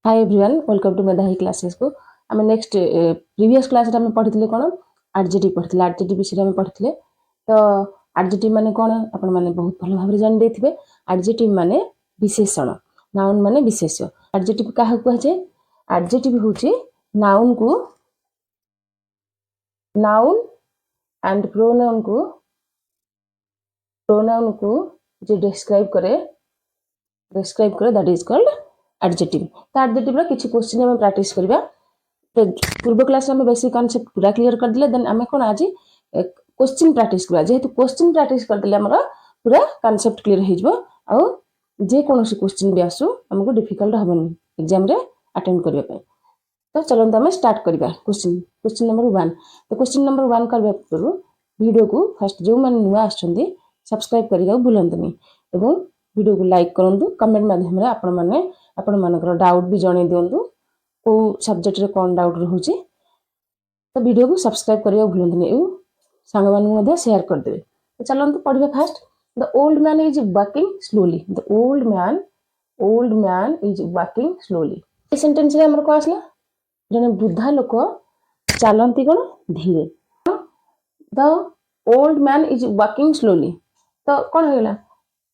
Hi everyone welcome to मेधाही classes को आम नेक्स्ट प्रीवियस क्लास रे पढ़ी कौन एडजेक्टिव पढ़ी एडजेक्टिव विषय में पढ़ी तो एडजेक्टिव माने कौन आपण माने बहुत भल भाव जान देथिबे। एडजेक्टिव माने विशेषण, नाउन माने विशेष्य। एडजेक्टिव काहा कहै छै? एडजेक्टिव होची नाउन को, नाउन एंड प्रोनाउन को जो डिस्क्राइब करे दैट इज कॉल्ड एडजेक्टिव। तो एडजेक्टिव रा किछि क्वेश्चन हम प्रैक्टिस करबा। तो पूर्व क्लास में बेसिक कांसेप्ट पूरा क्लियर कर दिले, देन हमें कोन आज क्वेश्चन प्रैक्टिस करबा। जेहेतु क्वेश्चन प्रैक्टिस कर दिले हमरा पूरा कांसेप्ट क्लियर हो जबो आ जे कोनोसी क्वेश्चन भी आसु हमको डिफिकल्ट हबनी एग्जाम रे अटेंड करबा पे। तो चलो हम स्टार्ट करबा क्वेश्चन नंबर 1। तो क्वेश्चन नंबर 1 करबा पूर्व वीडियो को फर्स्ट जो मन नुआ आछंदी सब्सक्राइब करिगा भूलंतनी एवं वीडियो को लाइक करंतु। कमेंट माध्यम रे आपण मानकर डाउट भी जणे दियंतु को सब्जेक्ट रे कोन डाउट रहउची। तो वीडियो को सब्सक्राइब करिया भूलंतनी एवं संग मान मध्ये शेयर कर देबे। तो चलंतु पढिबा fast. The old man is walking slowly. The old man is walking slowly. ए सेंटेंस रे हमर को आसला जने वृद्धा लोक चलंती कोन धीरे। The old man is walking slowly तो कोन हेला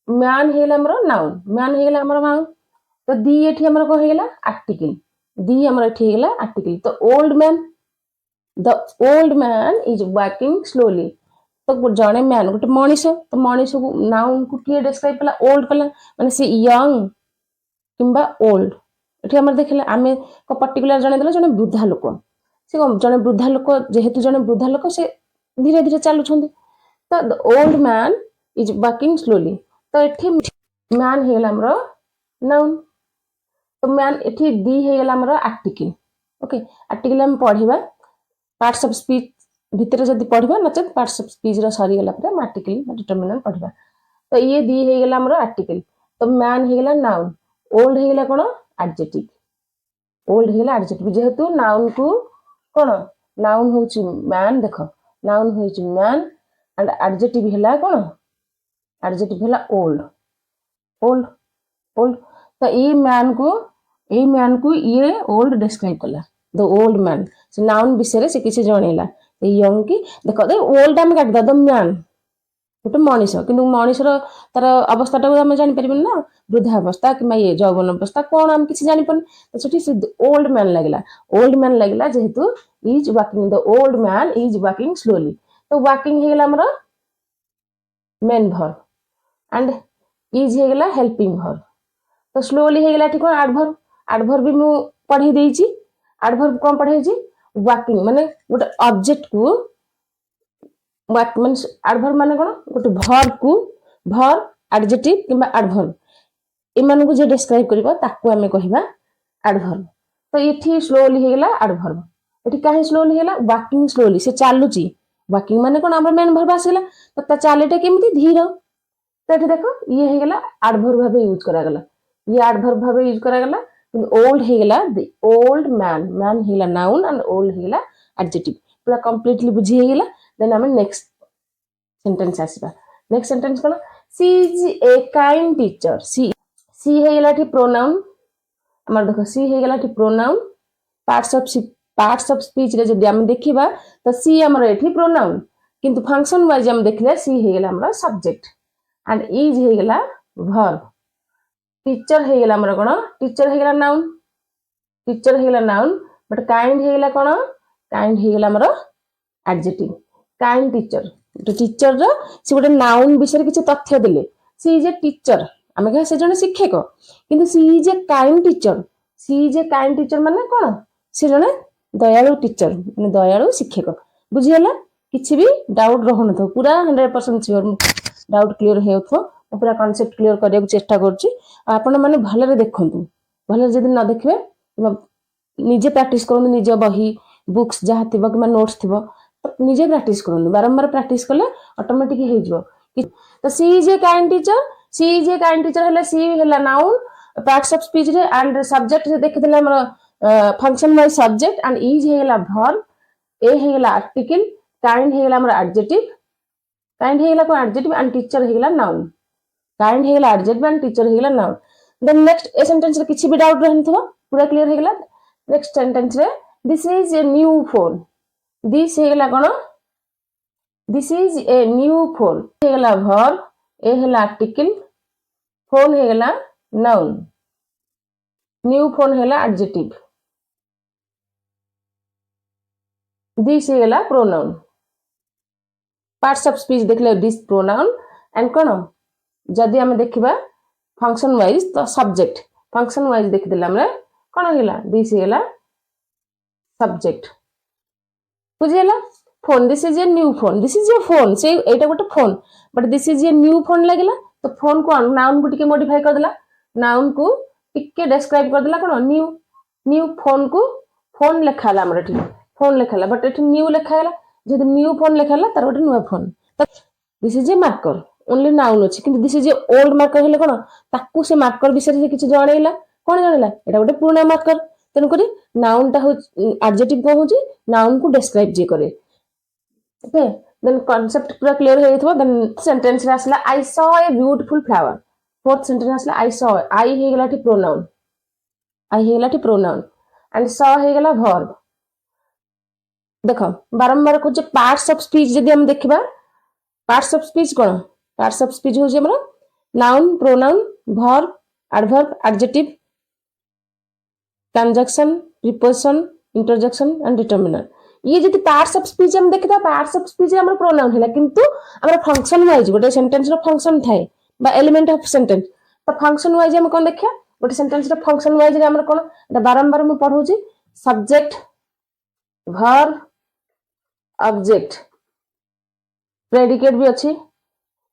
मैन हेला हमर नाउन, मैन हेला हमर नाउन। तो दी एठी हमर को हेला आर्टिकल, दी हमर एठी हेला आर्टिकल। तो the old man is walking slowly तो जने मैन गोटे मनीष, तो मनीष को नाउन को किए डिस्क्राइब कला ओल्ड कला माने से यंग किंबा ओल्ड। एठी हमर देखले आमे को पर्टिकुलर जने देला जने वृद्धा लोक, से जने वृद्धा लोक जेहेतु जने वृद्धा लोक से धीरे धीरे चालु छथि। तो the old man is walking slowly तो एठी मैन हेला हमर नाउन। तो मैन एठी दी हेला हमर आर्टिकल। ओके, आर्टिकल हम पढिबा पार्ट्स ऑफ स्पीच भितर जदी पढिबा नचे पार्ट्स ऑफ स्पीच रा सरी गेला पर आर्टिकल डिटरमिनेंट पढिबा। तो ये दी हेला हमर आर्टिकल। तो मैन हेला नाउन, ओल्ड हेला कोन एडजेक्टिव। ओल्ड हेला एडजेक्टिव जेहेतु नाउन को कोन नाउन होची मैन। देखो नाउन होची मैन एंड एडजेक्टिव हेला कोन एडजेक्टिव हेला ओल्ड। ओल्ड तो ई मैन को ये ओल्ड डिस्क्राइब कला। द ओल्ड मैन से नाउन विषय से किसी जणेला यंग की देखो दे ओल्ड हम काट द मैन गोटे मनीष किंतु मनीषर तार अवस्था आम जानी परिबन ना, वृद्धावस्था कि ये जौवन अवस्था कौन आम किसी जानी पारन। तो सेठी से ओल्ड मैन लगला जेहेतु is walking. The old man is walking slowly तो वॉकिंग हेला हमर मेन वर्ब एंड इज हेला हेल्पिंग वर्ब। तो स्लोली हेला ठीक कोन एडवर्ब। एडवर्ब भी मु पढ़ी देइची। एडवर्ब कोन पढ़ाइची वॉकिंग माने गोटे ऑब्जेक्ट को वर्क मींस एडवर्ब माने कोन गोटे वर्ब एडजेक्टिव किबा एडवर्ब एमान को जे डिस्क्राइब करबा ताको हमें कहिबा एडवर्ब। तो एठी स्लोली हेला एडवर्ब। एठी काहे स्लोली हेला वॉकिंग स्लोली से चालुची। वॉकिंग माने कोन हमर मेन वर्ब आसीला तो ता चालेटा केमिति धीर। तो एठी देखो ये हेला एडवर्ब भाबे यूज करा गला, ये एडवर्ब भाबे यूज करा गला। ओल्ड हेला द ओल्ड मैन हेला नाउन एंड ओल्ड हेला एडजेक्टिव। पूरा कंप्लीटली बुझी हेला। देन हमें नेक्स्ट सेंटेंस आसीबा। नेक्स्ट सेंटेंस कोन she is a kind teacher. She हेला ठी प्रोनाउन हमर देखो शी हेला ठी प्रोनाउन। पार्ट्स ऑफ स्पीच रे जदी हम देखिबा तो शी हमर एठी प्रोनाउन किंतु फंक्शन वाइज हम देखले शी हेला हमर सब्जेक्ट एंड इज हेला वर्ब। टीचर हेला हमर कोन टीचर हेला नाउन बट काइंड हेला कोन काइंड हेला हमर एडजेक्टिव। काइंड टीचर तो टीचर रो से गोटे नाउन विषय किछ तथ्य देले सी इज ए टीचर आमे कह से जने शिक्षक किंतु सी इज ए काइंड टीचर माने कोन से जने दयालु टीचर माने दयालु शिक्षक। बुझियला किछि भी डाउट रहु न तो पूरा 100% श्योर डाउट क्लियर हेउथो। पूरा कांसेप्ट क्लियर करिया चेष्टा करछि। आपण माने भलरे देखंतु, भलरे जदी न देखबे निजे प्रैक्टिस करंतु। निजे बही बुक्स जहा थिबो कि नोट्स थिबो तो निजे प्रैक्टिस करंतु। बारंबार प्रैक्टिस करले ऑटोमेटिक हे जिवो। तो she is a kind teacher हले सी हला नाउन पार्ट्स ऑफ स्पीच रे एंड सब्जेक्ट रे देखितले हमर function wise subject and is हेला वर्ब, ए हेला आर्टिकल, काइंड हेला हमर एडजेक्टिव, काइंड हेला को एडजेक्टिव एंड टीचर हेला नाउन। काइंड हेला एडजेक्टिव एंड टीचर हेला नाउन। देन नेक्स्ट ए सेंटेंस रे किछि भी डाउट रहन थबो पूरा क्लियर हो गला। नेक्स्ट सेंटेंस रे this is a new phone, this हो गला कोन, this is a new phone हो गला वर्ब, ए हला आर्टिकल, फोन हो गला नाउन, न्यू फोन हला एडजेक्टिव, दिस हो गला प्रोनाउन। पार्ट्स ऑफ स्पीच देखले दिस प्रोनाउन एंड कोन जदि हम देखिबा फंक्शन वाइज तो सब्जेक्ट, फंक्शन वाइज देख देला हमरे कोन होला दिस होला सब्जेक्ट, बुझियला। Phone, this is a new phone, this is A phone, से एटा गोटे phone but this is a new phone लागला तो फोन को नाउन को टिके मॉडिफाई कर देला, नाउन को टिके डिस्क्राइब कर देला कोन न्यू, न्यू फोन को फोन लिखाला हमरे ठीक फोन लिखाला बट एठी न्यू लिखाला, जदि न्यू फोन लिखाला तार गोटे नुवा phone. This is A marker only noun अछि किंतु this is A old marker हेले कोन ताकू से मार्कर विषय से किछ जणैला कोन जणैला एटा गोटे पुराना मार्कर, तन करी नाउन टा हो एडजेक्टिव को होची नाउन को डिस्क्राइब जे करे। ओके देन कांसेप्ट पूरा क्लियर हो थबो। देन सेंटेंस रे आसला आई saw a beautiful flower, fourth sentence आसला आई सॉ, आई हे गेला ठी प्रोनाउन, आई हे गेला ठी प्रोनाउन एंड सॉ हे गेला वर्ब। देखो बारंबार को जे पार्ट्स ऑफ स्पीच जदि हम देखबा, parts of speech cone, parts of speech हो जे हमरा noun, pronoun, verb, adverb, adjective, conjunction, preposition, interjection and determiner. ये जति पार्ट्स ऑफ स्पीच हम देखता, पार्ट्स ऑफ स्पीच हमर प्रोनाउन हैला किंतु हमर फंक्शन वाइज गोटे सेंटेंस रो फंक्शन थाए बा एलिमेंट ऑफ सेंटेंस, तो फंक्शन वाइज हम कोन देखिया गोटे सेंटेंस रो फंक्शन वाइज रे हमर कोन एटा बारंबार हम पढौची सब्जेक्ट, वर्ब, ऑब्जेक्ट, प्रेडिकेट भी अच्छी,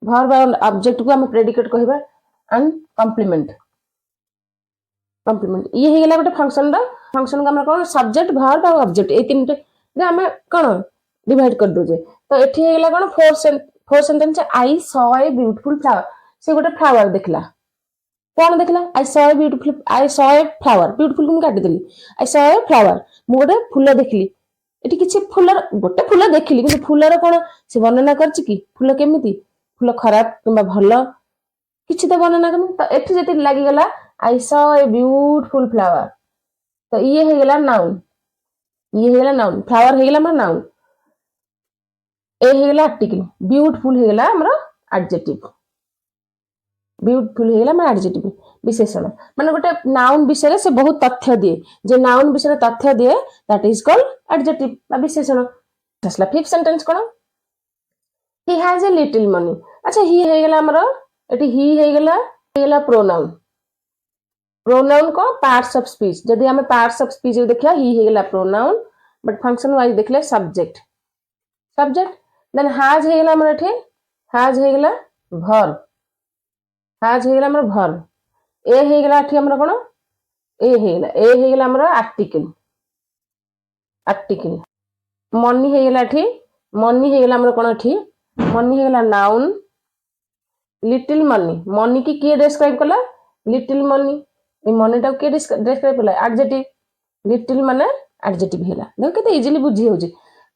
वर्ब और ऑब्जेक्ट को हम प्रेडिकेट कहबा एंड कॉम्प्लीमेंट, कॉम्प्लीमेंट ये हे गेला गोटे फंक्शन दा, फंक्शन का हम कोन सब्जेक्ट, वर्ब और ऑब्जेक्ट ए तीन रे हम कोन डिवाइड कर दोजे। तो एठी हे गेला कोन फोर sentence I saw a beautiful flower, से गोटे फ्लावर देखला कोन देखला I saw a beautiful, I saw a flower, beautiful को काट देली, आई सॉ ए फ्लावर मु गोटे फूल देखली, एठी किछि फूलर गोटे फूल देखली कि फूलर कोन से वर्णना करछि कि फूल केमिति, फूल खराब किंबा भलो किछि तो वर्णना करनी। तो एठी जति लागि गेला आई सॉ ए ब्यूटीफुल फ्लावर, तो ये हे गेला नाउन, ये हे गेला नाउन, फ्लावर हे गेला हमर नाउन, ए हे गेला आर्टिकल, ब्यूटीफुल हे गेला हमर एडजेक्टिव, ब्यूटीफुल हे गेला हमर एडजेक्टिव विशेषण। माने गोटे नाउन विषय से बहुत तथ्य दिए, जे नाउन विषय तथ्य दिए दैट इज कॉल्ड एडजेक्टिव बा विशेषण। असला fifth sentence cone he has a little money, अच्छा ही हे गेला हमर एटी ही हे गेला प्रोनाउन, प्रोनाउन को पार्ट्स ऑफ स्पीच जदि हमें पार्ट्स ऑफ स्पीच देखिया ही हे गेला प्रोनाउन बट फंक्शन वाइज देखले सब्जेक्ट, सब्जेक्ट देन हैज हे गेला हमर एठी, हैज हे गेला वर्ब, हैज हे गेला हमर वर्ब, ए हे गेला एठी हमर कोन ए हे गेला हमर आर्टिकल, आर्टिकल मनी हे गेला एठी, मनी हे गेला हमर कोन एठी मनी हे गेला नाउन, लिटिल मनी, मनी की किए डिस्क्राइब कला लिटिल मनी, ए मनी टा के डिस्क्राइब कला एडजेक्टिव, लिटिल माने एडजेक्टिव हेला। देखो केते इजीली बुझी होजी,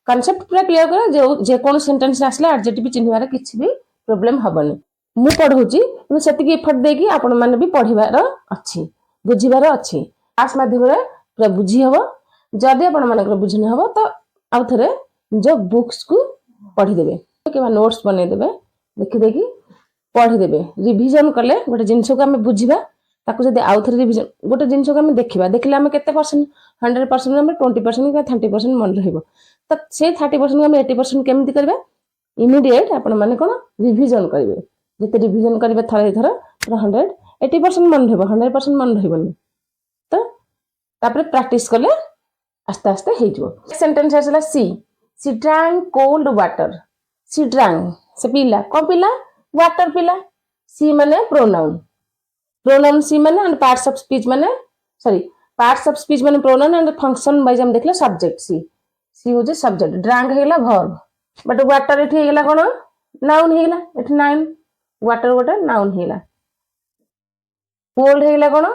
कांसेप्ट पूरा क्लियर करा जे कोन सेंटेंस आसला एडजेक्टिव चिन्हवार किछि भी प्रॉब्लम हबनी। मु पढौची मु सेति की एफर्ट देकी आपण माने भी पढिबार अछि, बुझिबार अछि, क्लास माध्यम रे पूरा बुझी हबो। जदि आपण माने बुझनी हबो तो आउ थरे जो बुक्स को पढी देबे केबा नोट्स बनै देबे, देखि देखि पढ़ी देबे, रिवीजन कले गोटे जिंस को हमें बुझिबा ताकू जदि आउ थरे रिवीजन गोटे जिंस को हमें देखिबा, देखले हमें केते परसेंट 100% हमें 20% या 30% मन रहइबो, त से 30% को हमें 80% केमिति करबे इमीडिएट आपण माने कोन रिवीजन करबे, जते रिवीजन करबे थरे थरे पूरा 180% मन रहइबो, 100% मन रहइबोनी, तो तापर प्रैक्टिस करले आस्ते आस्ते हे जइबो। सेंटेंस आसला सी ड्रैंक कोल्ड वाटर, सी ड्रैंक से पीला, को पीला वाटर पीला, सी माने प्रोनाउन, प्रोनाउन सी माने एंड पार्ट्स ऑफ स्पीच माने सॉरी पार्ट्स ऑफ स्पीच माने प्रोनाउन एंड फंक्शन वाइज हम देखले सब्जेक्ट, सी हो जे सब्जेक्ट, ड्रैंक हेला वर्ब बट वाटर एठी हेला कोन नाउन हेला, एठी नाउन वाटर गोटे नाउन हेला, कोल्ड हेला कोन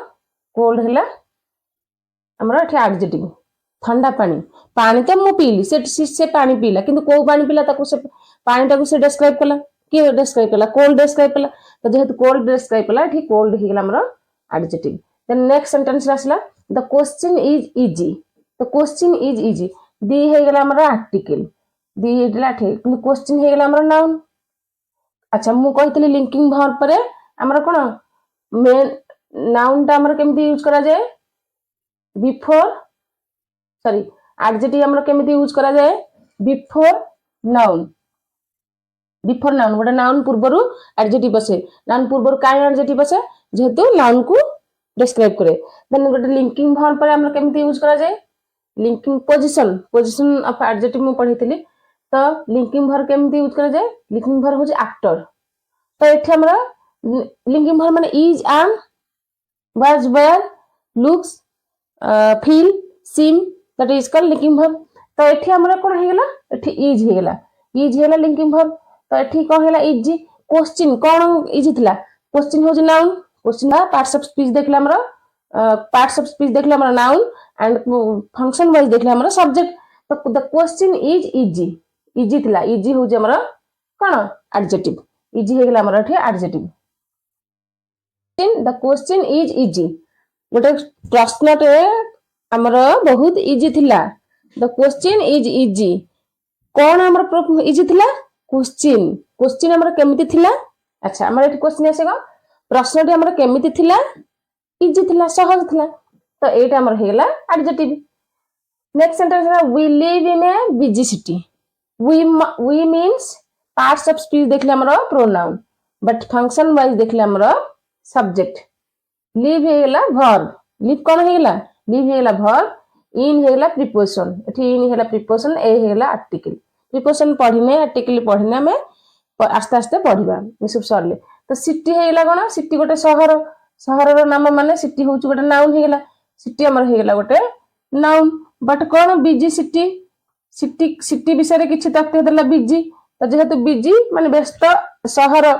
कोल्ड हेला हमरा एठी एडजेक्टिव, ठंडा पानी, पानी तो मु पीली से पानी पीला किंतु को पानी पीला ताको से पानी टाको से डिस्क्राइब कला कि डिस्क्राइब कला कोल्ड डिस्क्राइब कला, तो जेहेतु कोल्ड डिस्क्राइब कला एठी कोल्ड हे गेला हमर एडजेक्टिव। देन नेक्स्ट सेंटेंस आसला the question is easy, the question is easy the हे गेला हमर आर्टिकल, दी हेला ठीक কিন্তু क्वेश्चन हे गेला हमर नाउन। अच्छा मु कहितली लिंकिंग वर्ब परे हमर कोन मेन नाउन टा हमर केमती यूज करा जाए बिफोर सॉरी एडजेक्टिव हमर केमती यूज करा जाए बिफोर नाउन, बिफोर नाउन गोटे नाउन पूर्वरु एडजेक्टिव बसे, नाउन पूर्वरु काई एडजेक्टिव बसे जेहेतु नाउन को डिस्क्राइब करे। देन गोटे लिंकिंग वर्ब पर हमर केमती यूज करा जाए linking position, position of adjective मु पढितली तो लिंकिंग वर्ब केमती यूज करा जाए लिंकिंग वर्ब होची एक्टर। तो एठी हमर लिंकिंग वर्ब माने is am was were looks feel seem that is called linking verb. तो एठी हमर कोन हे गेला एठी इज हे गेला, इज हे गेला लिंकिंग वर्ब। तो एठी कोन हेला इज क्वेश्चन कोन इज थिला क्वेश्चन होची नाउन, क्वेश्चन बा पार्ट्स ऑफ स्पीच देखला हमर पार्ट्स ऑफ स्पीच देखला हमर नाउन एंड फंक्शन वाइज देखला हमर सब्जेक्ट। तो the question is easy, easy थिला इजी होची हमर कोन एडजेक्टिव, इजी हे गेला हमर एठी adjective. The question is easy गोटे प्रश्नटे हमर बहुत इजी थिला, द क्वेश्चन इज इजी कोन हमर इजी थिला क्वेश्चन, क्वेश्चन हमर केमिति थिला। अच्छा हमर एठी क्वेश्चन आसेगा प्रश्नटे हमर केमिति थिला इजी थिला सहज थिला। तो एटा हमर हेला एडजेक्टिव। नेक्स्ट सेंटेंस है we live in a busy city, we means parts of speech देखले हमर प्रोनाउन बट फंक्शन वाइज देखले हमर सब्जेक्ट। लिव हेला वर्ब, लिव कोन हेला लिव हेला वर्ब, इन हेला प्रीपोजिशन, एठी इन हेला प्रीपोजिशन, ए हेला आर्टिकल। प्रीपोजिशन पढिने आर्टिकल पढिने में आस्ते आस्ते पढिबा ये सब सरले। तो सिटी हेला कोन सिटी गोटे शहर, शहर रो नाम माने सिटी होउछ गोटे नाउन हेला, सिटी हमर हेला गोटे noun but cone busy city, city city विषय रे किछि तथ्य देला बिजी। तो जेहेतु बिजी माने व्यस्त शहर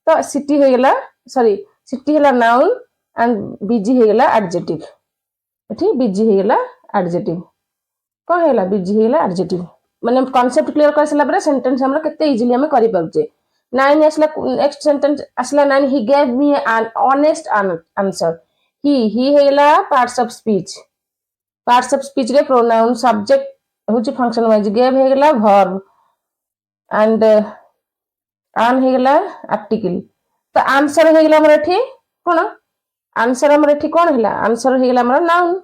तो सिटी हेला सॉरी सिटी हेला नाउन एंड बिजी हेला एडजेक्टिव, एठी बिजी हेला एडजेक्टिव कोन हेला बिजी हेला एडजेक्टिव। माने कांसेप्ट क्लियर कर सला पर सेंटेंस हमरा केते इजीली हम करि पाउचे। 9 असला नेक्स्ट सेंटेंस असला 9 he gave me an honest answer, he हेला parts of speech, parts of speech रे प्रोनाउन सब्जेक्ट होची फंक्शन वाइज, गेव हेला वर्ब एंड आन हेला आर्टिकल। तो आंसर हेला हमर एठी कोन आंसर हमर एठी कोन हेला आंसर हेला हमर नाउन,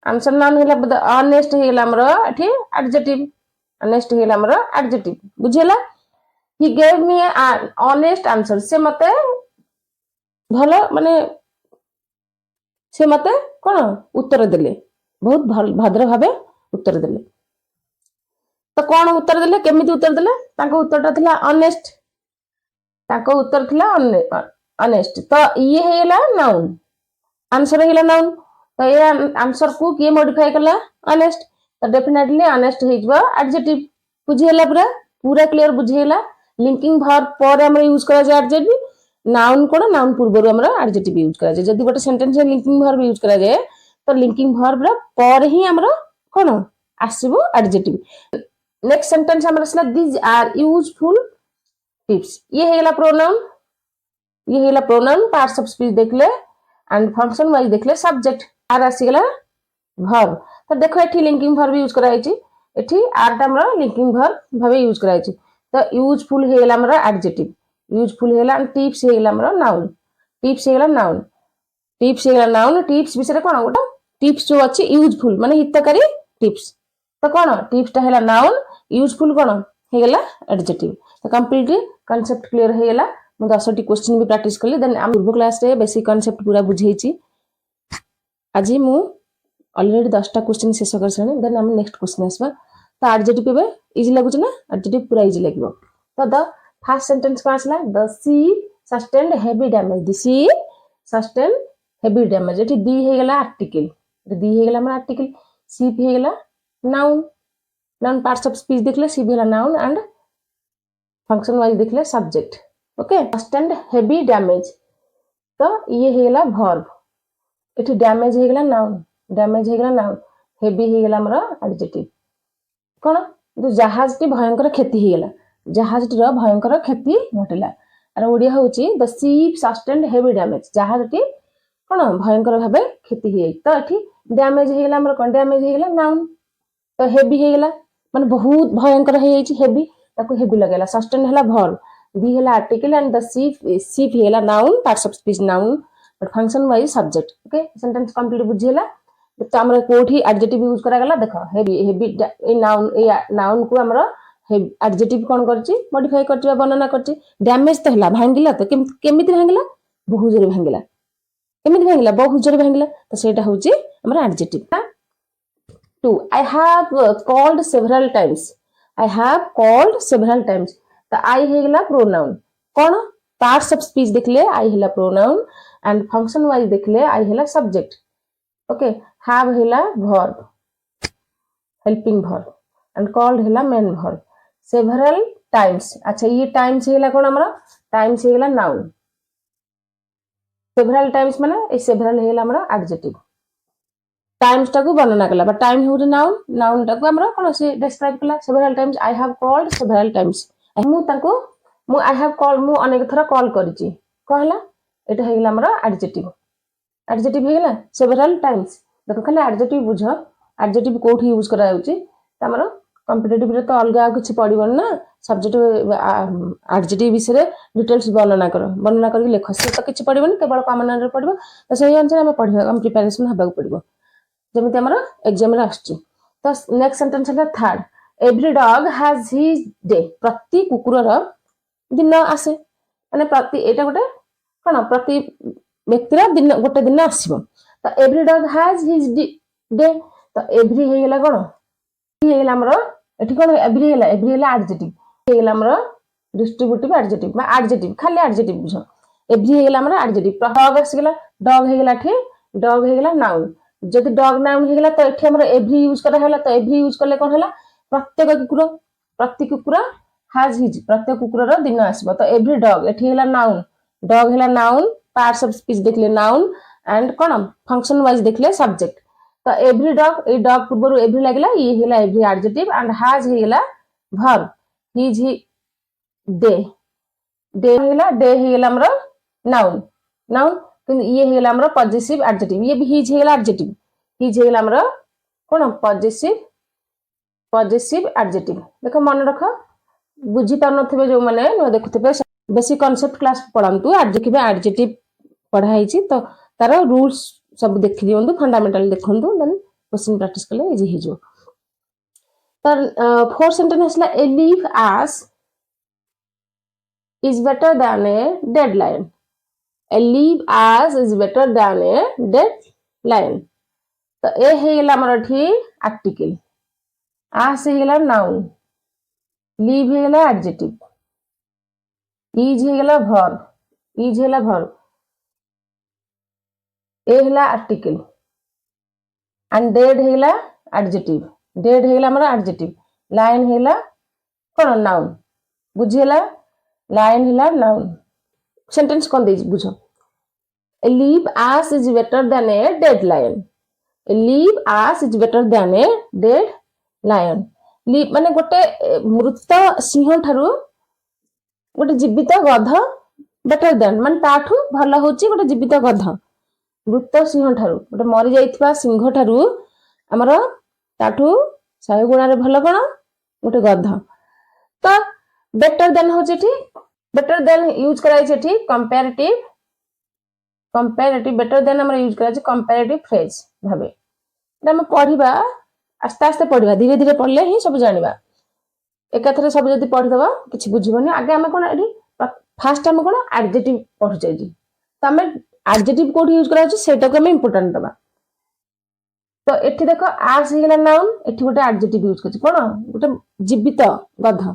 आंसर नाउन हेला ऑनेस्ट हेला हमर एठी एडजेक्टिव, ऑनेस्ट हेला हमर एडजेक्टिव बुझेला। ही gave me an honest answer से मते भलो माने से मते कोन उत्तर देले बहुत भद्र भाबे उत्तर देले। तो कोन उत्तर देले केमिति उत्तर देले ताको उत्तरटा थिला ऑनेस्ट, ताको उत्तर थिला ऑनेस्ट। तो ये हेला नाउन, आंसर हेला नाउन। तो ये आंसर को के मॉडिफाई कला ऑनेस्ट, तो डेफिनेटली ऑनेस्ट हे जबा एडजेक्टिव बुझेला पूरा क्लियर बुझेला। लिंकिंग वर्ब पर हम यूज करा जाय एडजेक्टिव, नाउन कोन नाउन पूर्व हमरा एडजेक्टिव यूज करा जाय। जदी गोटे सेंटेंस में लिंकिंग वर्ब यूज करा जाय तो लिंकिंग वर्ब रा पर ही हमरा कोन आसीबो एडजेक्टिव। नेक्स्ट सेंटेंस हमरा असला दीज आर यूजफुल टिप्स, ये हेला प्रोनाउन, ये हेला प्रोनाउन पार्ट्स ऑफ स्पीच देखले एंड फंक्शन वाइज देखले सब्जेक्ट, आर आसीगला वर्ब। तो देखो एठी लिंकिंग वर्ब यूज करा आइची, एठी आर टा हमरा लिंकिंग वर्ब भाबे यूज करा आइची। तो यूजफुल हेला हमरा एडजेक्टिव, यूजफुल हेला एंड टिप्स हेला हमरा नाउन, टिप्स हेला नाउन, टिप्स हेला नाउन। टिप्स विषय कोन गोटा टिप्स जो अछि यूजफुल माने हितकारी टिप्स, तो कोन टिप्स टा हेला नाउन, यूजफुल कोन हेला एडजेक्टिव। तो कंप्लीटली कांसेप्ट क्लियर हेला। मु 10 टी क्वेश्चन भी प्रैक्टिस करली, देन हम पूर्व क्लास रे बेसिक कांसेप्ट पूरा बुझेइची। आज मु ऑलरेडी 10 टा क्वेश्चन शेष कर सने, देन हम नेक्स्ट क्वेश्चन आसबा। तो एडजेक्टिव पे इजी लागुच ना, एडजेक्टिव पूरा इजी लागबो। तो द फर्स्ट सेंटेंस का आसला the sea sustained heavy damage, the sea sustained heavy damage. एठी दी हे गेला आर्टिकल, दी हे गेला हमर आर्टिकल, सी हे गेला noun, noun parts of speech देखले सी हेला नाउन एंड फंक्शन वाइज देखले subject. Okay sustained heavy damage, तो ये हे गेला वर्ब, एठी डैमेज हे गेला नाउन, डैमेज हे गेला नाउन, हेवी हे गेला हमर एडजेक्टिव। कोन जो जहाज टी भयंकर क्षति हे गेला, जहाज टी रो भयंकर क्षति घटिला। अरे ओडिया होची the ship sustained heavy damage, जहाज टी कौन भयंकर भाव क्षति हो तो ये डैमेज होगा आम कौन डैमेज होगा नाउन तो हेवी होगा माने बहुत भयंकर हो हेवी ताको हेवी लगेला सस्टेन है वर्ब बी है आर्टिकल एंड द शिप होगा noun parts of speech noun but function wise subject okay sentence complete बुझीला तो आम कोठी एडजेक्टिव यूज करागला देख हेवी हेवी नाउन को आम एडजेक्टिव कौन करछि मॉडिफाई करछि वर्णना करछि डैमेज तो हला भांगिला तो केमिति भांगिला बहुत जोर भांगिला केमिति भांगिला बहुत जोर भांगिला तो सेटा होछि हमर adjective 2 I have called several times I have called several times तो I हेगला प्रोनाउन कौन पार्ट्स ऑफ स्पीच देखले I हेला प्रोनाउन एंड फंक्शन वाइज देखले I हेला सब्जेक्ट ओके have हेला verb helping verb and called हेला मेन verb several times अच्छा ये टाइम्स हेला कौन हमरा टाइम्स हेला नाउन several times माने ए several हेला हमरा एडजेक्टिव टाइम्स टाको वर्णना कला बट टाइम होउछ नाउन नाउन टाको हमरा कोन से डिस्क्राइब कला several times I have called several times मु ताको मु आई हैव कॉल्ड मु अनेक थरा कॉल करिछि कहला एटा हेगला हमरा एडजेक्टिव हेगला सेवरल टाइम्स देखो खाली एडजेक्टिव बुझ एडजेक्टिव कोठी यूज करा होउछि त हमरा कॉम्पिटिटिव रे तो अलगा किछि पडिबन ना सब्जेक्ट एडजेक्टिव विषय डिटेल्स वर्णना करके लेख से तो किछि पडिबन केवल कॉमन रे पडिबो तो सही अनुसार हम पढिबा हम प्रिपरेशन हबाक पडिबो जमिति हमर एग्जाम रे आछी तो नेक्स्ट सेंटेंस है third every dog has his day प्रति कुकुरर दिन आसे माने प्रति एटा गोटे कोन प्रति व्यक्तिर दिन गोटे दिन आसीबो तो every dog has his day तो एवरी हेला कोन हेला हमर एठी कोन एवरी हेला एडजेक्टिव हेला हमर डिस्ट्रीब्यूटिव एडजेक्टिव मा एडजेक्टिव खाली एडजेक्टिव बुझ एवरी हेला हमर एडजेक्टिव डॉग आसीगला डॉग हेला ठी डॉग हेला नाउन जदि डॉग नाउन हेगला तो एठी हमर एवरी यूज करा हला तो एवरी यूज करले कोन हला प्रत्येक कुकुर हैज हिज प्रत्येक कुकुरर दिन आसीबो तो एवरी डॉग एठी हेला नाउन डॉग हेला नाउन पार्ट्स ऑफ स्पीच देखले नाउन एंड कोन फंक्शन वाइज देखले सब्जेक्ट तो एवरी डॉग ए डॉग पूर्व एवरी लागला ये हेला एवरी एडजेक्टिव एंड हैज हेला वर्ब हिज ही डे हेला हमर नाउन ये हेला हमर पॉजिटिव एडजेक्टिव ये भी हिज हेला एडजेक्टिव हिज हेला हमर कोन पॉजिटिव एडजेक्टिव देखो मन रख बुझी त नथिबे जो माने न देखुथिबे बेसिक कांसेप्ट क्लास पढांतु एडजेक्टिव पढाई छि तो तार रूल्स सब देखि दियंतु फंडामेंटल देखंतु देन क्वेश्चन प्रैक्टिस करले इजी हे जो तर फोर सेंटेंस हसला a leave as is better than a dead lion a leave as is better than a dead lion तो ए हेगला हमर ठी आर्टिकल as हेगला नाउन leave हेगला एडजेक्टिव is हेगला verb ए हेगला आर्टिकल एंड dead हेगला एडजेक्टिव dead हेगला हमर एडजेक्टिव lion हेगला कोन नाउन बुझियला lion हेगला नाउन सेंटेंस कोन दे बुझो a leave as is better than a dead lion a leave as is better than a dead lion leave माने गोटे मृत सिंह ठारू गोटे जीवित गध बेटर देन माने ताठू भलो होची गोटे जीवित गध मृत सिंह ठारू गोटे मरि जाइथिबा सिंह ठारू हमर ताठू 100 गुणा रे भलो कोन गोटे गध तो बेटर देन होची ठीक बेटर देन यूज कराइ छै ठीक कंपैरेटिव बेटर देन हमरा यूज कराइ छै कंपैरेटिव फ्रेज भाबे हम पढिबा आस्ते आस्ते पढिबा धीरे धीरे पढले ही सब जानिबा एकाथरे सब जदी पढि दबा किछ बुझिबोनी आगे हम कोन एडी फर्स्ट हम कोन एडजेक्टिव पढु जाई तो हम एडजेक्टिव कोड यूज कराइ छै सेटा को हम इंपोर्टेंट दबा तो एठी देखो as हेला नाउन एठी गोटे एडजेक्टिव यूज करछि कोन गोटे जीवित गध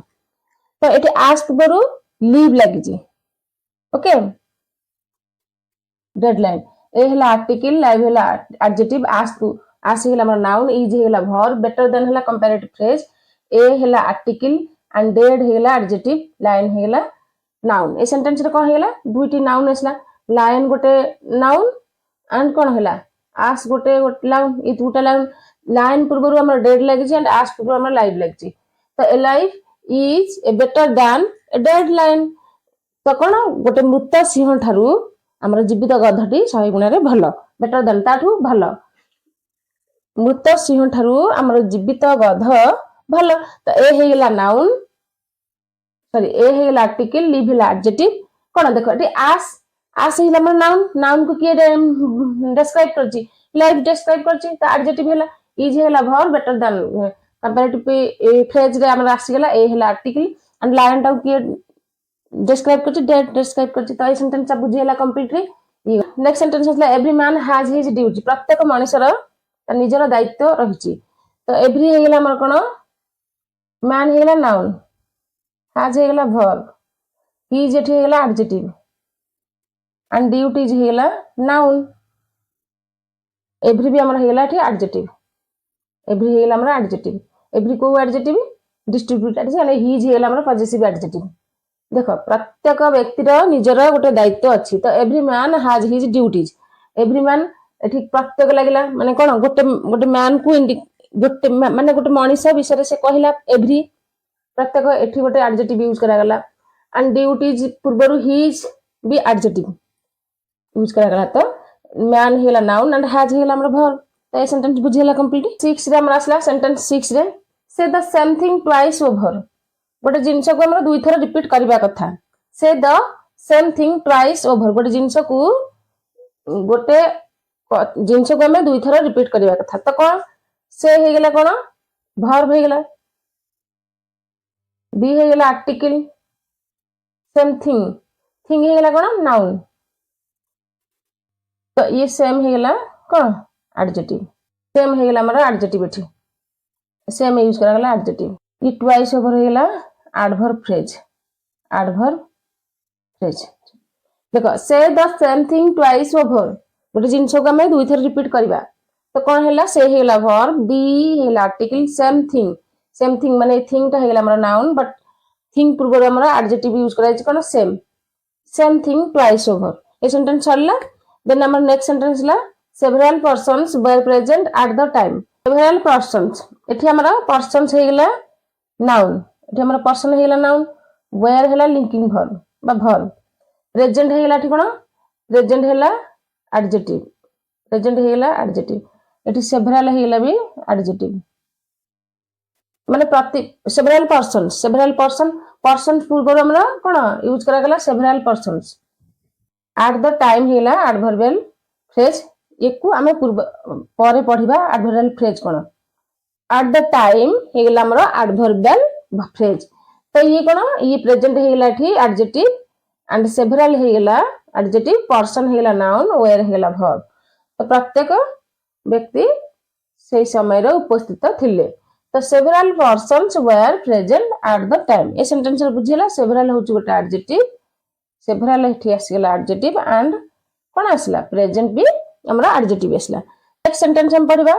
तो एठी as पूर्व लीव लागि छी ओके डेडलाइन ए हेला आर्टिकल लाइव हेला एडजेक्टिव as हेला हमर नाउन इज हेला वर्ब बेटर देन हेला कंपैरेटिव फ्रेज ए हेला आर्टिकल एंड डेड हेला एडजेक्टिव लाइन हेला नाउन ए सेंटेंस रे कोन हेला दुईटी नाउन असला लाइन गोटे नाउन एंड कोन हेला as गोटे नाउन इ दुटा लाइन पूर्व हमर डेड लागि छी एंड as पूर्व हमर लाइव लागि छी तो ए life is a better than a dead line तो कोन गोटे मृत सिंह ठारू आमर जीवित गधटी 100 गुणा भल बेटर देन ताठू भल मृत सिंह ठारू आमर जीवित गध भल तो ए हेगला नाउन सॉरी ए हेगला आर्टिकल लिव हेला एडजेक्टिव कोन देखो एटी आस हेला हमर नाउन नाउन को किए डिस्क्राइब करछि लाइफ डिस्क्राइब करछि तो एडजेक्टिव हेला इज हेला verb better than comparative phrase रे हमर आसी गेला ए हेला आर्टिकल एंड लायन टा किए डिस्क्राइब करछि डेट डिस्क्राइब करछि तो ए सेंटेंस बुझी हेला कंप्लीटली नेक्स्ट सेंटेंस हला every man has his duty प्रत्येक मनुष्यर निजर दायित्व रहिछि तो एवरी हेगला हमर कोन मैन हेगला नाउन हैज हेगला वर्ब हिज एठी हेगला एडजेक्टिव एंड ड्यूटीज हेगला नाउन एवरी भी हमर हेगला एठी एडजेक्टिव एवरी हेगला हमर एडजेक्टिव एवरी को एडजेक्टिव डिस्ट्रीब्यूट एडजेक्टिव हिज हेगला हमर पॉजिटिव एडजेक्टिव देखो प्रत्येक व्यक्तिर निजर गोटे दायित्व अछि तो every man has his duties every man एठी प्रत्येक लागला माने कोन गोटे गोटे मैन को गोटे माने गोटे मनीष विषय से कहला एवरी प्रत्येक एठी गोटे एडजेक्टिव यूज करा गला एंड ड्यूटीज पूर्वरु हिज भी एडजेक्टिव यूज करा गला तो मैन हेला नाउन एंड हैज हेला हमर वर्ब तो ए सेंटेंस बुझेला कंप्लीट 6 रे हमर आसला सेंटेंस 6 रे से the same thing twice over गोटे जिंस को हमर दुई थर रिपीट करबा कथा से the same thing twice over गोटे जिंस को गोटे जिनस को हमें दुई थर रिपीट करबा कथा तो कोन से हे गेला कोन वर्ब हे गेला बी हे गेला आर्टिकल सेम थिंग हे गेला कोन नाउन तो ये सेम हे गेला कोन एडजेक्टिव सेम हे गेला हमर एडजेक्टिव एठी सेम यूज करा गेला एडजेक्टिव ये ट्वाइस ओवर हे गेला एडवर्ब फ्रेज देखो से the same thing twice over गोटे जिनस को हमें दुई थर रिपीट करबा तो कौन हैला से हैला वर्ब दी हैला आर्टिकल सेम थिंग माने थिंग ता हैला हमर नाउन बट थिंग पूर्व हमर एडजेक्टिव यूज कराइ कोन same thing twice over a sentence छल्ला देन हमर नेक्स्ट सेंटेंस ला several persons were present at the time several persons एठी हमर पर्सन्स हैला नाउन एठी हमर पर्सन हैला नाउन वेयर हैला लिंकिंग वर्ब बा वर्ब प्रेजेंट हैला एठी कोन प्रेजेंट हैला एडजेक्टिव प्रेजेंट हेला एडजेक्टिव एटी सेवरल हेला भी एडजेक्टिव माने प्रति सेवरल पर्सन पूर्व हमरा कोन यूज करा गला several persons at the time हेला एडवर्बियल फ्रेज एकु हमें पूर्व परे पढिबा एडवर्बियल फ्रेज कोन एट द टाइम हेला हमरा एडवर्बियल फ्रेज तो ये कोन ये प्रेजेंट हेला एठी एडजेक्टिव एंड सेवरल हेला एडजेक्टिव पर्सन हेला नाउन वेयर हेला वर्ब तो प्रत्येक व्यक्ति से समय रे उपस्थित थिले तो several persons were present at the time ए सेंटेंस रे बुझिला सेवरल होची गोटे एडजेक्टिव सेवरल एठी आसीला एडजेक्टिव एंड कोन आसीला प्रेजेंट भी हमरा एडजेक्टिव आसीला नेक्स्ट सेंटेंस हम पढिबा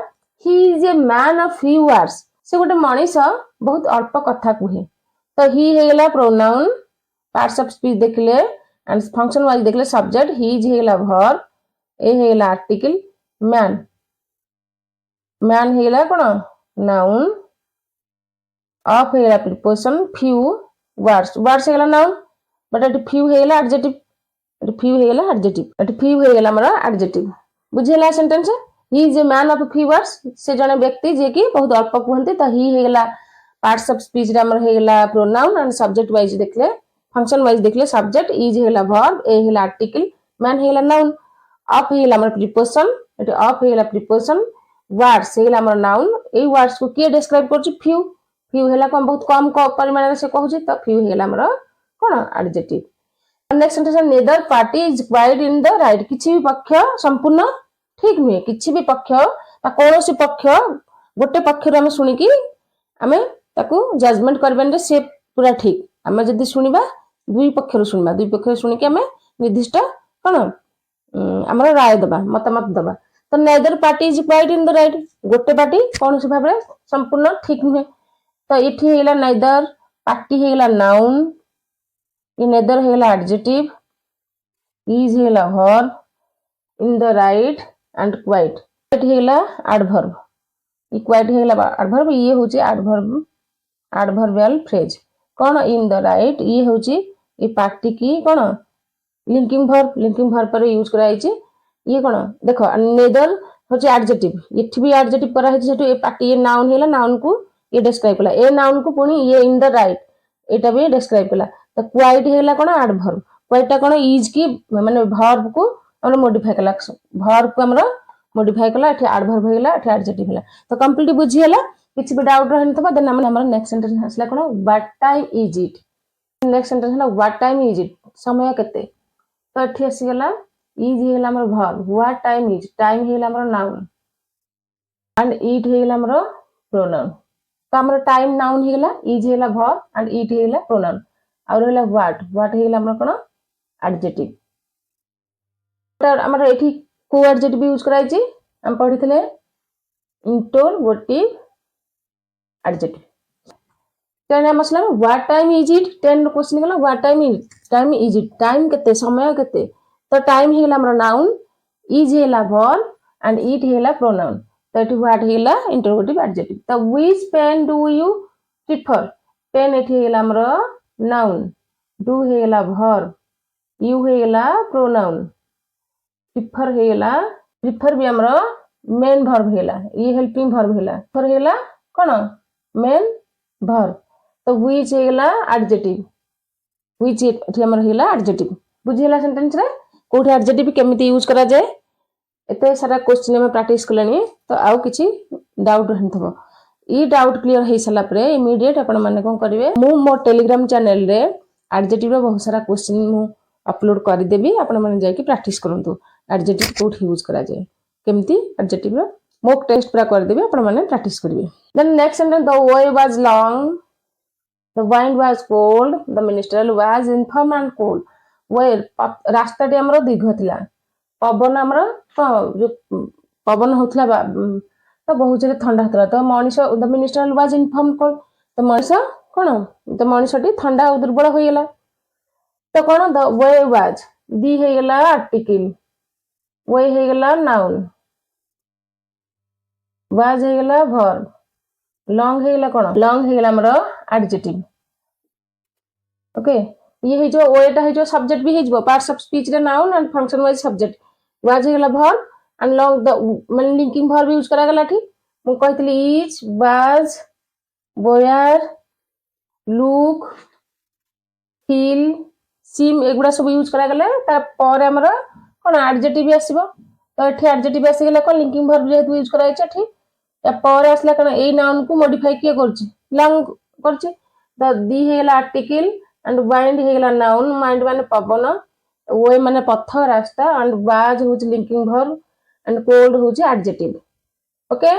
he is a man of few words से गोटे मनीष बहुत अल्प कथा कहे तो ही हेला प्रोनाउन पार्ट्स ऑफ स्पीच देखले एंड फंक्शन वाइज देखले सब्जेक्ट हिज हेला वर्ब ए हेला आर्टिकल मैन हेला कोन नाउन ऑफ हेला प्रीपोजिशन फ्यू वर्ड्स हेला नाउन बट एट फ्यू हेला एडजेक्टिव एट फ्यू हेला हमरा एडजेक्टिव बुझेला sentence he is a man of few words से जने व्यक्ति जे कि बहुत अल्प कहंती त ही हेला पार्ट्स ऑफ स्पीच रे हमर हेला प्रोनाउन एंड सब्जेक्ट वाइज देखले फंक्शन वाइज देखले सब्जेक्ट इज हेला वर्ब ए हेला आर्टिकल मैन हेला नाउन ऑफ हेला हमर प्रीपोजिशन एटी ऑफ हेला प्रीपोजिशन वर्ड्स हेला हमर नाउन ए वर्ड्स को के डिस्क्राइब करछि फ्यू हेला कम बहुत कम परिमाण से कहउछि त फ्यू हेला हमर कोन adjective next sentence neither party is quite in the right किछि भी पक्ष संपूर्ण ठीक नुहे किछि भी पक्ष बा कोनोसी पक्ष गोटे पक्ष रे हम सुनि कि हमें ताकू जजमेंट करबेन जे से पूरा ठीक हमें जदी सुनिबा दुई पक्ष सुनि कि हमें निर्दिष्ट कोन हमर राय दबा मतामत दबा तो neither party is quite in the right गोटे पार्टी कोनोसी भाबरे संपूर्ण ठीक नुहे तो इठी हेला नेदर पार्टी हेला नाउन ये नेदर हेला एडजेक्टिव इज हेला verb in the right and quite इठी हेला एडवर्ब ई क्वाइट हेला एडवर्ब ये होची एडवर्बियल फ्रेज कोन इन द राइट ये होची ई पार्टी की कोन लिंकिंग वर्ब पर यूज कराई ये कौन देख नेदर हूँ एडजेक्टिव एठी भी एडजेक्टिव करा है पार्टी ये नाउन है नाउन को ये डिस्क्राइब कला ए नाउन को पुणी ये इन द राइट एटा भी डिस्क्राइब कला तो क्वाइट है कौन एडवर्ब क्वाइटा कौन इज की माने वर्ब को हमर मॉडिफाई कला वर्ब को हमर मॉडिफाई कला एठी एडवर्ब हेला एठी एडजेक्टिव हेला तो कंप्लीट बुझी हेला किछि भी डाउट रहन तबा देन हमर नेक्स्ट सेंटेंस हसला कौन what time is it next sentence हला व्हाट टाइम इज इट समय केते तो एठी आसी गला इज हेला हमर verb what time is time हेला हमर नाउन एंड इट हेला हमर प्रोनाउन तो हमर टाइम नाउन हेला इज हेला वर्ब एंड इट हेला प्रोनाउन और हेला व्हाट हेला हमर कोन एडजेक्टिव तो हमर एठी को एडजेक्टिव यूज कराई छी हम पढितले इंटरोगेटिव एडजेक्टिव तेने मसला what time is it 10 question गला what time is it time केते समय केते तो टाइम हेला हमर नाउन इज हेला वर्ब एंड इट हेला प्रोनाउन तो एठी व्हाट हेला इंटरोगेटिव एडजेक्टिव तो which pen do you prefer pen एठी हेला हमर नाउन डू हेला वर्ब यू हेला प्रोनाउन प्रिफर भी हमर मेन वर्ब हेला ये हेल्पिंग वर्ब हेला प्रिफर हेला कोन मेन वर्ब तो व्हिच हेला एडजेक्टिव व्हिच एठी हमर हेला एडजेक्टिव बुझिला सेंटेंस रे कोठी एडजेक्टिव केमिति यूज करा जाय एते सारा क्वेश्चन में प्रैक्टिस करलानी तो आउ किछि डाउट रहनथबो ई डाउट क्लियर हे सला परे इमीडिएट आपण माने कोन करिवे मु मो टेलीग्राम चैनल रे एडजेक्टिव रो बहुत सारा क्वेश्चन मु अपलोड कर देबी आपण माने जाय कि प्रैक्टिस करंतु एडजेक्टिव कोठी यूज करा जाय केमिति एडजेक्टिव रो मॉक टेस्ट पूरा कर देबी आपण माने प्रैक्टिस करिवे then next sentence the way was long the wind was cold the minister was inform and cold way रास्ता टे हमरो दीर्घ थिला पवन हमरो तो पवन होथला तो बहुत जरे ठंडा होतला तो Manish the minister was inform cold तो मनीष कोन तो मनीषटी ठंडा दुर्बल हो गेला तो कोन द वे वाज दी हे गेला आर्टिकल वे हे गेला नाउन वाज हे गेला वर्ब लॉन्ग हे गेला कोन लॉन्ग हे गेला हमरो एडजेक्टिव ओके ये हे जो वेटा हे जो सब्जेक्ट भी हे जो पार्ट्स ऑफ स्पीच रे noun and function wise subject was हे गेला verb and long the man linking verb use करा गेला ठी मु कहतली is was where look feel seem एगुडा सब यूज करा गेले ता पर हमर कोन एडजेक्टिव आसीबो तो एठी एडजेक्टिव आसी गेला कोन लिंकिंग वर्ब जेहेतु यूज कराइ छ एठी या पर आसला कोन ए नाउन को मॉडिफाई किया करछि लॉन्ग करछि द दी हेला आर्टिकल एंड वाइंड हेला नाउन माइंड माने पवन वे माने पथ रास्ता एंड वाज होच लिंकिंग वर्ब एंड कोल्ड होच एडजेक्टिव ओके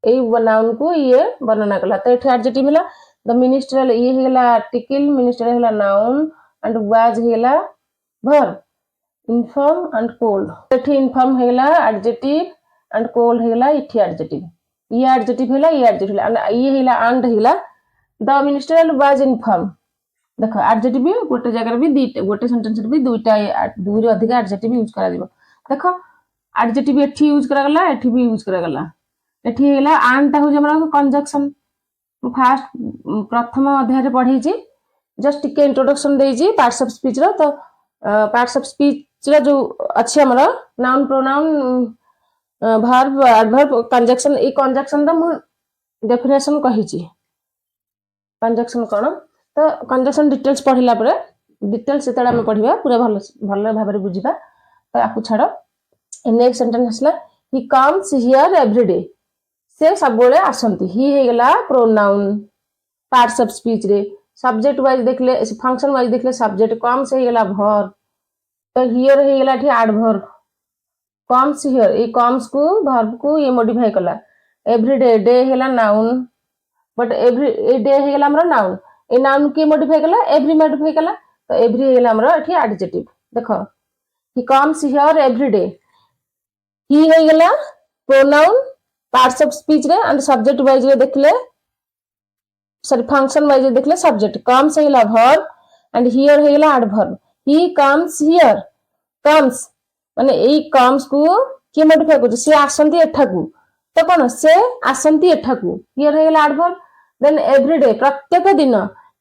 ए नाउन को ये वर्णना कला तो एठी एडजेक्टिव हला द मिनिस्टर ये हेला आर्टिकल मिनिस्टर हेला नाउन एंड वाज हेला वर्ब इनफॉर्म एंड कोल्ड एठी इनफॉर्म हेला एडजेक्टिव एंड कोल्ड हेला इठी एडजेक्टिव ये एडजेक्टिव हेला ये हेला एंड हेला द मिनिस्टर वाज इनफॉर्म देखो एडजेक्टिव भी गोटे जगह भी गोटे सेंटेंस भी दुईटा दुई अधिक एडजेक्टिव यूज करा दिबो देखो एडजेक्टिव एठी यूज करा गला एठी भी यूज करा गला एठी हेला एंड ता हो हमरा कंजक्शन फास्ट प्रथम अध्याय रे पढी छी जस्ट टिके इंट्रोडक्शन दे छी पार्ट्स ऑफ स्पीच रो तो पार्ट्स ऑफ स्पीच रो जो अछि हमरा noun pronoun verb adverb conjunction ए कंजक्शन दा मु डेफिनेशन कहि छी कंजक्शन कोन तो कंजक्शन डिटेल्स पढिला परे डिटेल्स सेतडा हम पढिबा पूरा भल भाबरे बुझिबा तो आपु छाड़ो नेक्स्ट सेंटेंस हसला he comes here every day से सब बोले आसंती ही हे गेला प्रोनाउन पार्ट्स ऑफ स्पीच रे सब्जेक्ट वाइज देखले फंक्शन वाइज देखले सब्जेक्ट कम्स हे गेला वर्ब तो हियर हे गेला ठी एडवर्ब कम्स हियर ए कम्स को वर्ब को ये मॉडिफाई कला एवरी डे डे हेला नाउन बट एवरी ए डे हे गेला हमरा नाउन ए नाउन के मॉडिफाई कला एवरी मॉडिफाई कला तो एवरी हे गेला हमरा एठी एडजेक्टिव देखो he comes here every day he हे गेला प्रोनाउन पार्ट्स ऑफ स्पीच रे एंड सब्जेक्ट वाइज रे देखले सॉरी फंक्शन वाइज देखले सब्जेक्ट कम्स हेला वर्ब एंड हियर हेला adverb he comes here comes माने ए कम्स को के मॉडिफाई कर से आसंती एठाकू तो कोन से आसंती एठाकू हियर हेला एडवर्ब देन एवरी डे प्रत्येक दिन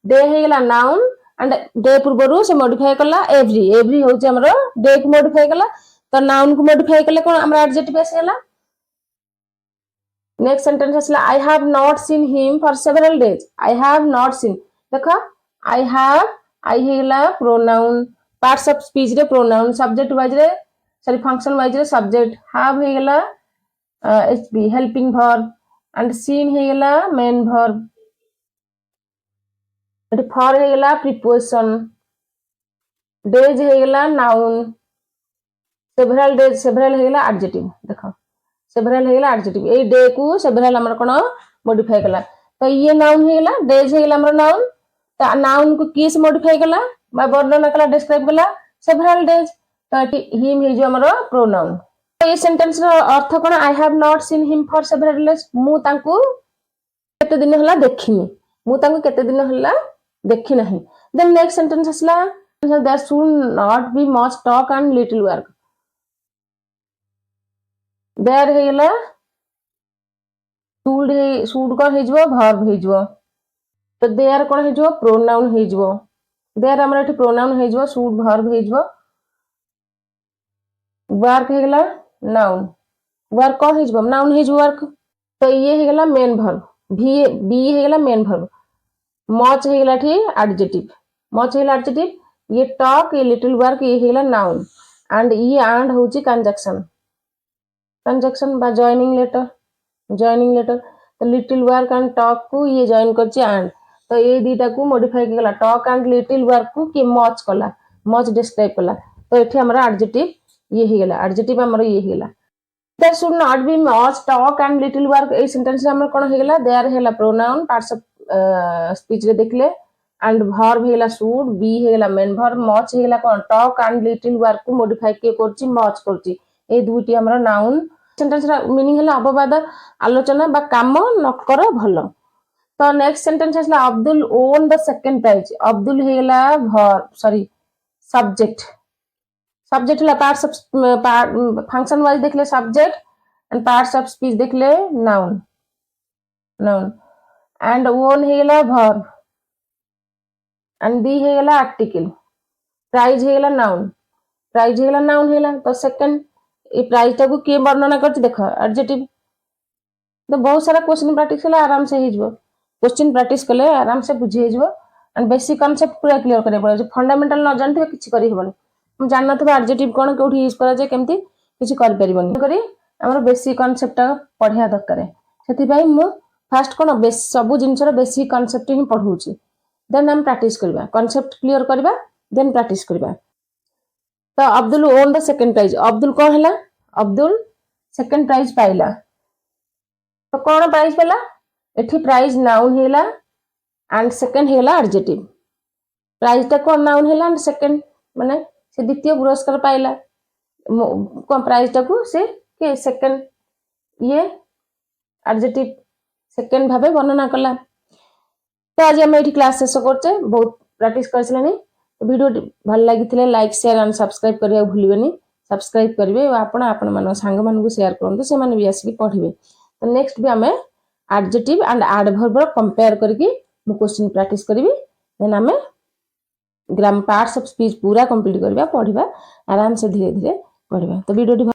डे हेला नाउन एंड डे पूर्व से मॉडिफाई कला एवरी एवरी होची हमरो डे को मॉडिफाई कला तो नाउन को मॉडिफाई कले कोन हमरा एडजेक्टिव आसेला नेक्स्ट सेंटेंस आसला I have not seen him for several days I have not seen देखो आई हैव आई हेला प्रोनाउन पार्ट्स ऑफ स्पीच रे प्रोनाउन सब्जेक्ट वाइज रे सॉरी फंक्शन वाइज रे सब्जेक्ट हैव हेला HV helping verb and seen हेला main verb एटी for हेला preposition days हेला नाउन सेवरल डेज सेवरल हेला एडजेक्टिव देखो सेवरल हेला एडजेक्टिव ए डे को सेवरल हमर कोन मॉडिफाई कला तो ये नाउन हेला डेज हेला हमर नाउन तो नाउन को किस मॉडिफाई कला बा वर्णन कला डिस्क्राइब कला सेवरल डेज तो हिम हे जो हमर प्रोनाउन तो ये सेंटेंस रो अर्थ कोन I have not seen him for several days मु तांको केते दिन हला देखिनी मु तांको केते दिन हला देखि नहीं देन नेक्स्ट सेंटेंस असला there should not be much talk and little work there हेला शुड कोन हे जबो वर्ब हे जबो तो देयर कोन हे जबो प्रोनाउन हे जबो देयर हमरा एठी प्रोनाउन हे जबो शुड वर्ब हे जबो वर्क हे गेला नाउन वर्क कोन हे जबो नाउन हे जबो वर्क तो ये हे गेला मेन वर्ब बी हे गेला मेन वर्ब मच हे गेला ठी एडजेक्टिव मच हे गेला एडजेक्टिव ये टॉक ये लिटिल वर्क ये हे गेला नाउन एंड ये एंड होची कंजक्शन बा जॉइनिंग लेटर तो लिटिल वर्क एंड टॉक को ये जॉइन करची एंड तो ये दीटा को मॉडिफाई केला टॉक एंड लिटिल वर्क को के मच कला मच डिस्क्राइब कला तो एठी हमरा एडजेक्टिव ये हे गेला एडजेक्टिव हमर ये हे गेला there should not be much talk and little work ए सेंटेंस हमर कोन हे गेला देयर हेला प्रोनाउन पार्ट्स ऑफ स्पीच रे देखले एंड वर्ब हेला शुड बी हेला मेन वर्ब मच हेला कोन टॉक एंड लिटिल वर्क को मॉडिफाई के करची मच करची ए दुईटी हमरा नाउन सेंटेंस रा मीनिंग हेला अपवाद आलोचना बा काम न कर भलो तो नेक्स्ट सेंटेंस असला Abdul won the second prize Abdul हेला वर्ब सॉरी सब्जेक्ट हेला पार्ट्स ऑफ फंक्शन वाइज देखले subject and parts of speech देखले नाउन एंड ओन हेला वर्ब एंड बी हेला आर्टिकल प्राइज हेला नाउन हेला तो सेकंड ए प्राइज टाको के वर्णना करछि देखो एडजेक्टिव तो बहुत सारा क्वेश्चन प्रैक्टिस कले आराम से हे जबो क्वेश्चन प्रैक्टिस कले आराम से बुझी हे जबो एंड बेसिक कांसेप्ट पूरा क्लियर करे पड़े फंडामेंटल न जानथिबे किछि करि हेबन हम जानना थबे एडजेक्टिव कोन कोठी यूज करा जे केमती किछि कर परिबनी करी हमर बेसिक कांसेप्ट पढिया दरकार सेति भाई मु फर्स्ट कोन सब जिंसर बेसिक कांसेप्ट ही पढौछि देन हम प्रैक्टिस करबा कांसेप्ट क्लियर करबा देन प्रैक्टिस करबा तो Abdul won the second prize Abdul कोन हला अब्दुल सेकंड प्राइज पाइला तो कोन प्राइज पेला एठी प्राइज नाउन हेला एंड सेकंड हेला एडजेक्टिव प्राइज ता कोन नाउन हेला एंड सेकंड माने से द्वितीय पुरस्कार पाइला कोन प्राइज ता को से के सेकंड ये एडजेक्टिव सेकंड भाबे वर्णना कला तो आज हम एठी क्लास शेष करछे बहुत प्रैक्टिस करछलेनी वीडियो भल लागिथिले लाइक शेयर एंड सब्सक्राइब करिया भूलिबेनी सब्सक्राइब करिवे आपण मान सांग मान को शेयर करंतु से मान भी आसी पढिबे तो नेक्स्ट भी हमें एडजेक्टिव एंड एडवर्ब कंपेयर करके मु क्वेश्चन प्रैक्टिस करिवि देन हमें ग्राम पार्ट्स ऑफ स्पीच पूरा कंप्लीट करबा पढिबा आराम से धीरे धीरे पढिबा तो वीडियो